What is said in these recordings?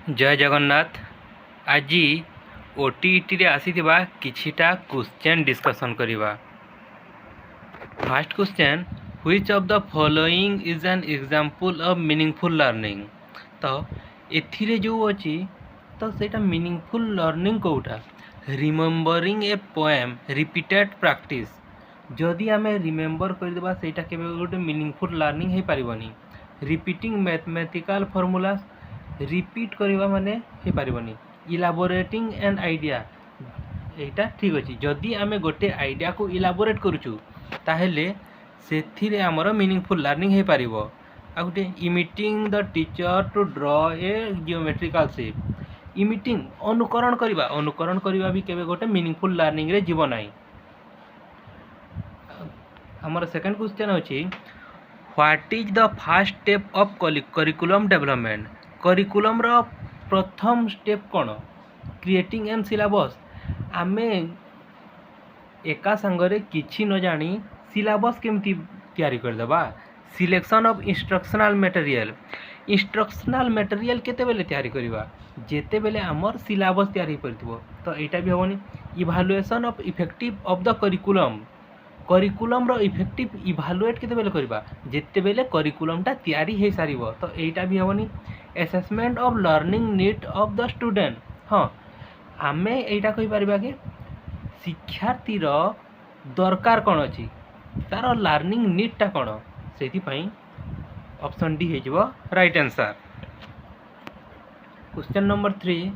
जय जगन्नाथ। आज ओटीईटी रे आसीथिबा किछिटा क्वेश्चन डिस्कशन करिबा। First question, which of the following is an example of meaningful learning. तो एथिरे जो अछि तो सेटा मीनिंगफुल लर्निंग कोउटा, remembering a poem, repeated practice. जदि आमे रिमेम्बर कर देबा सेटा केबे गोटे मीनिंगफुल लर्निंग हे पारिबनी। रिपीटिंग मैथमेटिकल फॉर्मूला रिपीट करवा माने हे पारिबनी। इलाबोरेटिंग एन आइडिया, एटा ठीक अछि। जदि आमे गोटे आइडिया को इलाबोरेट करूछु ताहेले सेथिरे हमर मीनिंगफुल लर्निंग हे पारिबो। आ गोटे imitating the teacher to draw a geometrical shape. Imitating अनुकरण करवा भी केबे गोटे मीनिंगफुल लर्निंग रे जीव नाही। हमर सेकंड क्वेश्चन अछि, what is the first step of curriculum development. Curriculum रो प्रथम स्टेप कौन? Creating an syllabus. आमे एका संगरे किछि न जानी सिलेबस केमती तैयारी कर देबा। Selection of instructional material. Instructional material केते बेले तैयारी करबा जेते बेले हमर सिलेबस तैयारी करथिबो। तो एटा भी होनी। Evaluation of effective of the curriculum. Curriculum रो इफेक्टिव इवैल्यूएट केते बेले करबा जेते बेले करिकुलम ता तैयारी हे सारिबो। तो एटा भी होनी। Assessment of learning need of the student. हाँ, आमे एटा कहि परबा कि शिक्षार्थी रो दरकार कोन अछि, तार लर्निंग नीड ता कोन। सेति पई ऑप्शन डी हे जिवो right answer. Question number 3,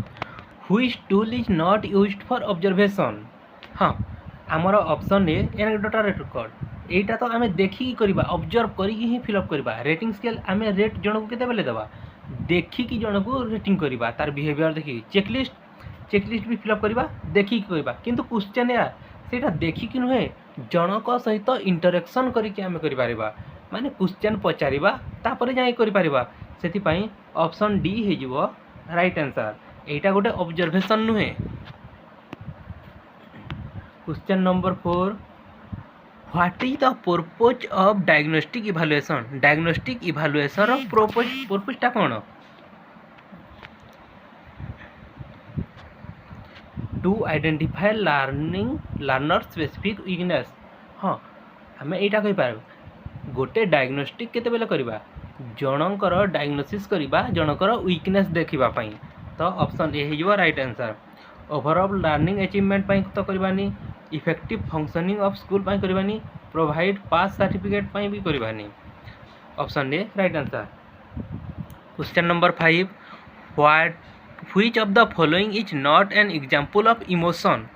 which tool is not used for observation. हाँ, आमर ऑप्शन ए एनेक्डोटा रिकॉर्ड। एटा तो आमे देखि करबा, ऑब्जर्व करी ही फिल अप करबा। रेटिंग स्केल आमे रेट जण को केते बेले देबा देखि कि जण को रेटिंग करबा, तार बिहेवियर देखि। चेकलिस्ट भी फिल अप करबा देखि करबा, किंतु क्वेश्चन या सेटा देखि कि नहे जण को सहित इंटरेक्शन करी कि आमे करि पारिबा। माने क्वेश्चन पचारिबा तापर जाई करि पारिबा। सेति पई ऑप्शन डी हे जिवो राइट आंसर। एटा गोटे ऑब्जर्वेशन नुहे। Question number 4, what is the purpose of diagnostic evaluation. Diagnostic evaluation of purpose टा कोन? To identify learner specific weakness. हाँ, हमें एटा कहि पार गोटे डायग्नोस्टिक केते बेले करबा जनकर डायग्नोसिस करबा जनकर वीकनेस देखिबा पई। तो ऑप्शन ए हे जिवो right answer. Overall learning achievement पई तो करबानी। इफेक्टिव फंक्शनिंग ऑफ स्कूल पई करबानी। प्रोवाइड पास सर्टिफिकेट पई भी करबानी। Option A right answer. Question number 5, which of the following is not an example of emotion.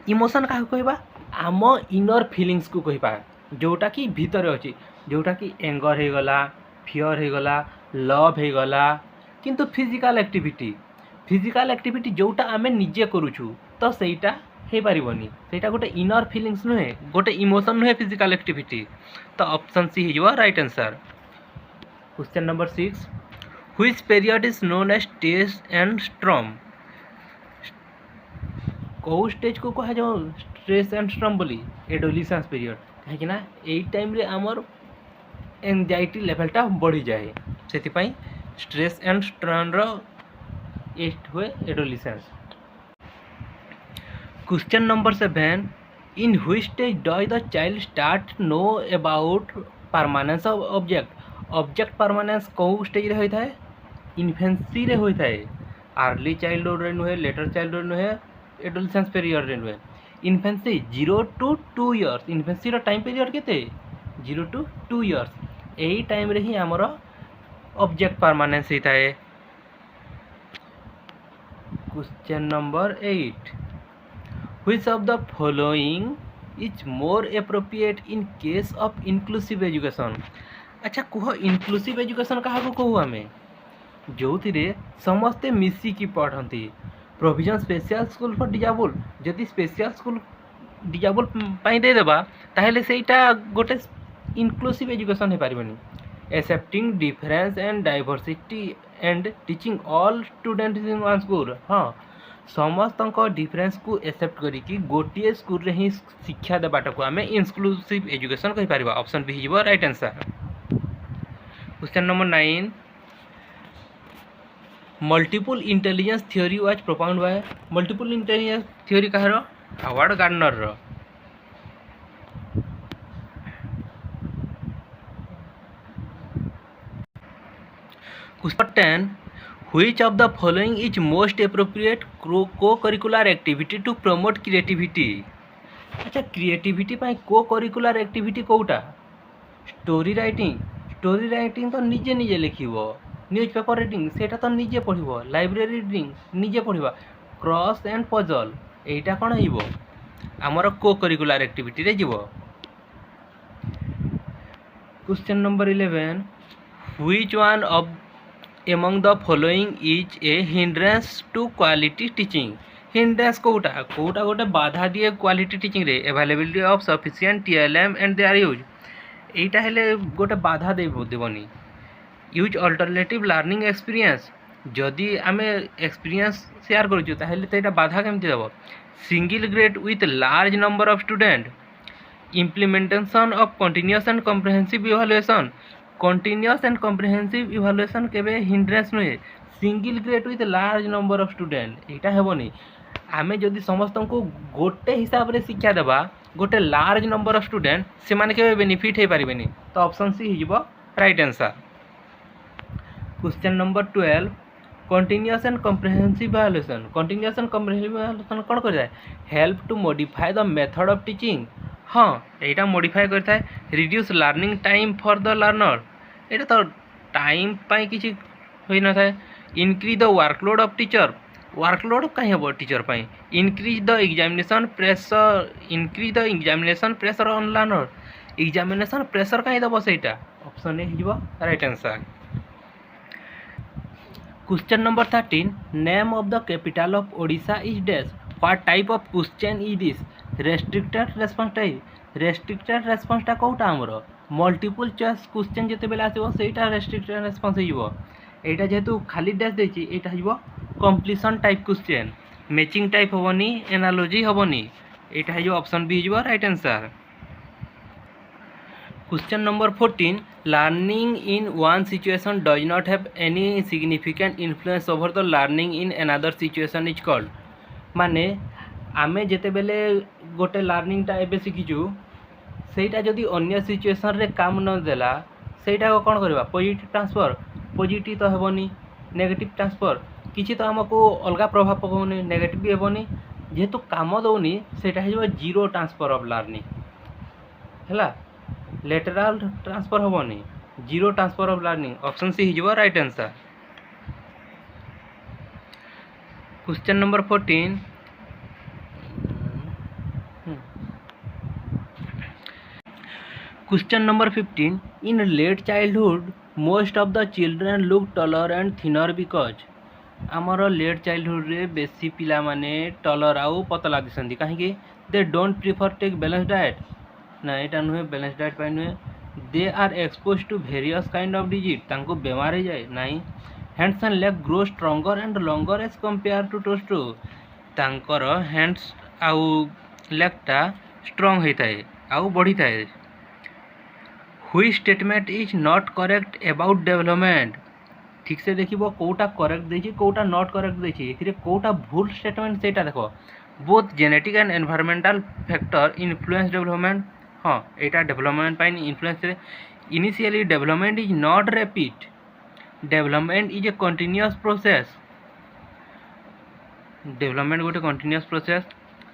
Emotion का कहबा आम इनर फीलिंग्स को कहबा, जोटा कि भीतर अछि, जोटा कि एंगर हे गला, फियर हे गला, लव हे गला। किंतु फिजिकल एक्टिविटी जोटा आमे निजे करूछु तो सेटा हे पारिबनी। सेटा गोटे इनर फीलिंग्स नुहे, गोटे इमोशन नुहे फिजिकल एक्टिविटी। तो ऑप्शन सी हे जिवो right answer. Question number 6, which period is known as stress and storm. को स्टेज को कहा जाओ स्ट्रेस एंड स्ट्रम बोली? Adolescence period. कहीं ना एई टाइम रे हमर एंजाइटी लेवल टा बढ़ी जाए, सेति पई स्ट्रेस एंड स्ट्रम रो एस्ट हुए adolescence. Question number 7, in which stage does the child start know about permanence of object. Object permanence को स्टेज रे होई थाए? इन्फेंसी रे होई थाए। अर्ली चाइल्डहुड रे नुहे, लेटर चाइल्डहुड नुहे, एडोलेसेंस पीरियड रे नुहे। Infancy 0 to 2 years. इन्फेंसी रो टाइम पीरियड केते? 0 to 2 इयर्स। एही टाइम रे ही हमर ऑब्जेक्ट परमानेंस होई थाए। Question number 8, which of the following is more appropriate in case of inclusive education. अच्छा कह, इनक्लूसिव एजुकेशन क्या कहू आमे? जो थिरे समस्ते मिसिकी पढ़ती। Provision special school for disable. जदि स्पेशल स्कूल डिजेबल पाई दे देबा ताहेले सेटा गोटे इनक्लूसिव एजुकेशन हे पारिबनी। Accepting difference and diversity and teaching all student in one school. हाँ, समस्त डिफरेंस को एक्सेप्ट करिकी गोटे स्कूल रे ही शिक्षा देबाटा को आमे इनक्लूसिव एजुकेशन कहि पारिबा। ऑप्शन बी हिजबो right answer. Question number 9, multiple intelligence theory was propound by multiple intelligence theory कहार हावर्ड गार्डनर रो Question 10 which of the following is most appropriate co-curricular activity to promote creativity अच्छा creativity पाई co-curricular activity कोउटा story writing तो निजे निजे लिखिबो news paper reading सेटा तो निजे पढ़िबो library reading निजे पढ़िबा क्रॉस एंड पजल एटा कोन हिबो हमर co-curricular activity रे जिवो question number 11 which one of among the following is a hindrance to quality teaching hindrance कोउटा गोटे बाधा दिए क्वालिटी टीचिंग रे availability of sufficient TLM and their use एटा हेले गोटे बाधा देबनी यूज अल्टरनेटिव लर्निंग एक्सपीरियंस जदि आमे एक्सपीरियंस शेयर करूँ ताहले तो एटा बाधा केमती देबो single grade with large number of student implementation of continuous and comprehensive evaluation continuous and comprehensive evaluation केबे हिंड्रेंस नुहे single grade with large number of student एटा हेबनी आमे जदि समस्त को गोटे हिसाब रे शिक्षा देबा गोटे लार्ज नंबर ऑफ स्टूडेंट से माने केबे बेनिफिट हे पारिबेनी तो ऑप्शन सी हिजबो right answer question number 12 continuous and comprehensive evaluation कोन करता है help to modify the method of teaching हाँ एटा मॉडिफाई करता है reduce learning time for the learner एटा तो टाइम पाई किछि होई न थाए increase the workload of teacher workload कहीं हम टीचर पाई increase the examination pressure on learner examination pressure कहीं दब सेटा ऑप्शन ए हिजबो right answer question number 13 name of the capital of Odisha is dash what type of question is this restricted response type restricted रेस्पॉन्सटा कोटा हमर multiple choice question जते बेला आसीबो सेटा restricted response हिजबो एटा जेतु खाली डैश देछि एटा हिजबो completion type question matching type होबनी एनालॉजी होबनी एटा हिजबो ऑप्शन बी हिजबो right answer question number 14 learning in one situation does not have any significant influence over the learning in another situation is called माने आमे जेते बेले गोटे लर्निंग टा एबे सिखिजु सेटा जदि अन्य सिचुएशन रे काम न देला सेटा को कोन करबा पॉजिटिव ट्रांसफर पॉजिटिव तो हेबनी नेगेटिव ट्रांसफर किछि तो हमको अलगा प्रभाव पकोनी नेगेटिव भी हेबनी जेहेतु काम दउनी सेटा हेबो जीरो ट्रांसफर ऑफ लर्निंग हैला लेटरल ट्रांसफर हेबनी zero transfer of learning option C हिजबो right answer question number 14 question number 15 in late childhood most of the children look taller and thinner because आमर लेट चाइल्डहुड रे बेसी पिला माने taller आउ पतला दिसंदी कहीं they don't prefer take balance diet ना एटा नुहे बैलेंस डाइट पाई नुहे they are expose to various kind of disease तांको बेमार हो जाए नाई hands and leg grow stronger and longer as compare to टोस्टो तांकर हैंड्स आउ लेगटा स्ट्रंग होता है आउ बढ़ी थाए हुई statement is not correct about development ठीक से देखिबो कोटा करेक्ट देछि कोटा नॉट करेक्ट देछि एथिरे कोटा भूल स्टेटमेंट सेटा देखो both genetic and environmental factor influence development हाँ एटा डेवलपमेंट पाइन influence initially development is not rapid development is a continuous process development गोटे continuous process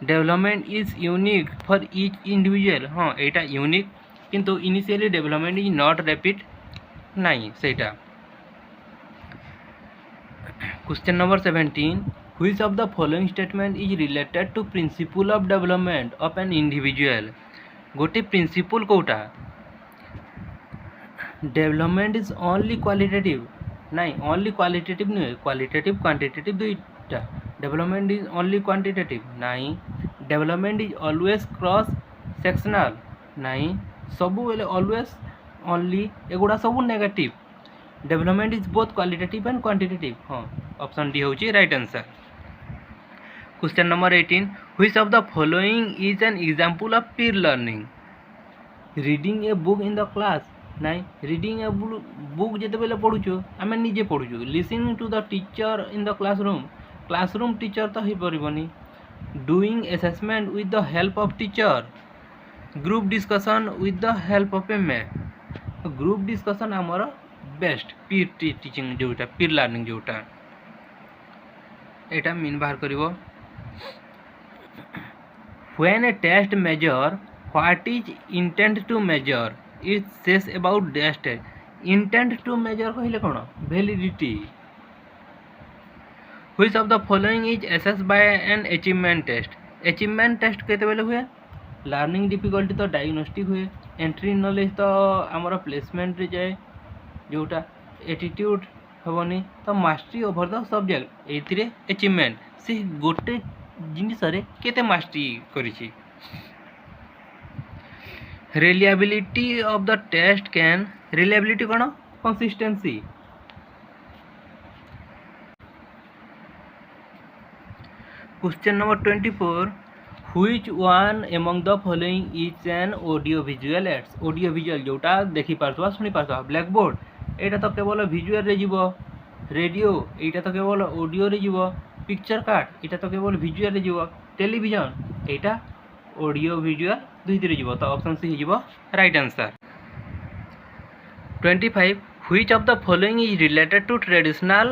development is unique for each individual हाँ एटा यूनिक किंतु initially development is not rapid नहीं सेटा question number 17 which of the following statement is related to principle of development of an individual गोटे principle कोटा development is only qualitative नहीं only qualitative नहीं qualitative quantitative दुईटा development is only quantitative नहीं development is always cross sectional नहीं सबू बेले always only एगुड़ा सबू negative development is both qualitative and quantitative हाँ ऑप्शन डी होची right answer question number 18 which of the following is an example of peer learning reading a book in the class नाई reading a book जिते बेले पढ़ुचु आम निजे पढ़ुचु listening to the teacher in the classroom teacher तो हो पारबनी doing assessment with the help of teacher group discussion with the help of a ma'am group discussion आमर बेस्ट पीर टीचिंग जोटा पीर लर्निंग जोटा एटा मीन बाहर करिवो when a test measure what is intent to measure it says about test intent to measure कहले कोन validity which of the following is assessed by an achievement test केते बेले हुए लर्निंग डिफिकल्टी तो डायग्नोस्टिक हुए entry knowledge तो आमर placement रे जाए जोटा एटीट्यूड हेनी तो मास्टरी ओवर द सब्जेक्ट ये अचीवमेंट से गोटे जिनिस केते मास्टरी करिछि रिलायबिलिटी ऑफ द टेस्ट कैन रिलायबिलिटी कौन consistency question number 24 which one among the following is an audio visual aids audio visual जोटा देखि पारथवा सुनी पारथवा ब्लैक बोर्ड एटा तो केवल विजुअल रे जीवो रेडियो एटा तो केवल ऑडियो रे जीवो पिक्चर कार्ड एटा तो केवल विजुअल रे जीवो टेलीविजन एटा ऑडियो विजुअल दुईटी रे जीवो तो ऑप्शन सी जीवो right answer 25 which of the following is related to traditional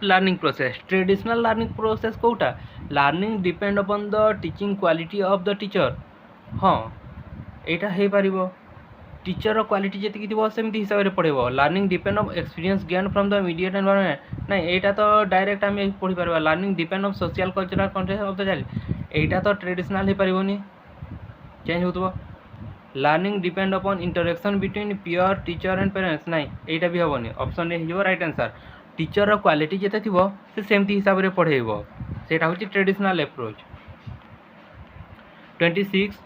learning process कोटा learning depend upon the teaching quality of the teacher हाँ एटा हे पारिबो टीचर क्वालिटी जेतिकी थिबो सेमति हिसाब रे पढेबो learning depend of experience gain from the immediate environment नहीं एटा तो डायरेक्ट आम पढ़ी पारबा learning depend of social cultural context of the child एटा तो ट्रेडिशनल हे पारिबोनी चेंज होतबो learning depend upon interaction between peer teacher and parents नहीं एटा भी हेबोनी ऑप्शन ए हिजो राइट आंसर टीचर क्वालिटी जेते थिबो से सेमति हिसाब रे पढेइबो सेटा होची traditional approach 26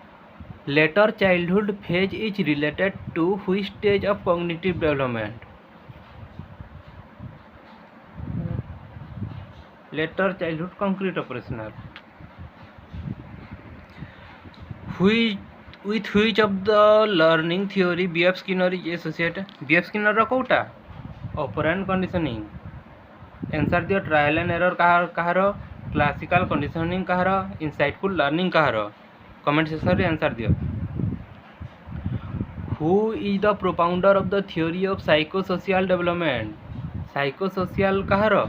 later childhood phase is related to which stage of cognitive development later childhood concrete operational with which of the learning theory B.F. Skinner is associated B.F. Skinner रो कोटा ऑपरेंट कंडीशनिंग आंसर दियो trial and error कहारो classical conditioning कहारो insightful learning कहारो comment section रे answer दियो who is the propounder of the theory of psychosocial development psychosocial कहारो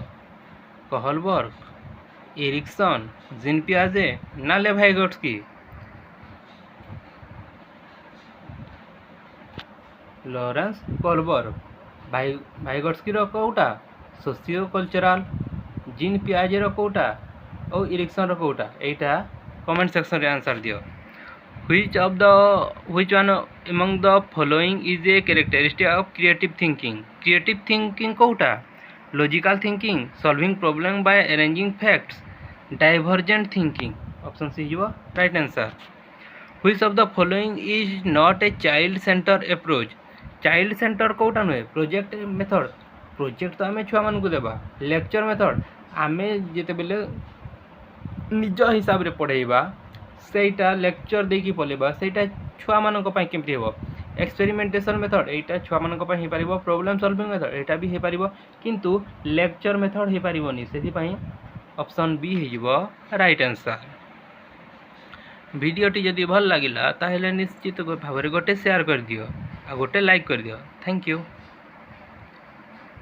Kohlberg Erikson Jean पियाजे ना लेवाइगोट्स्की लॉरेंस कोहलबर्ग वाइगोट्स्की रो कोटा सोशियो कल्चरल जीन पियाजे रो कोटा और एरिक्सन रो कोटा एटा कमेंट सेक्शन रे आंसर दियो which one among the following is a characteristic of creative thinking कोटा logical thinking solving problem by arranging facts divergent thinking option C is right answer which of the following is not a child center approach child center कोटा नुहे project method project तो आम छुआ मान को देबा lecture method आमे जेते बेले निज हिसाब रे पढ़ेबा सेटा लेक्चर देकी पलेबा सेटा छुआ मान को पई केमति हेबो एक्सपेरिमेंटेशन मेथड एटा छुआ मान को पई हे पारिबो प्रॉब्लम सॉल्विंग मेथड एटा भी हे पारिबो किंतु लेक्चर मेथड हे पारिबोनी सेति पई ऑप्शन बी हे जिवो राइट आंसर वीडियोटी जदि भल लागिला ताहेले निश्चित भाव गोटे शेयर कर दियो आ गोटे लाइक कर दियो थैंक यू।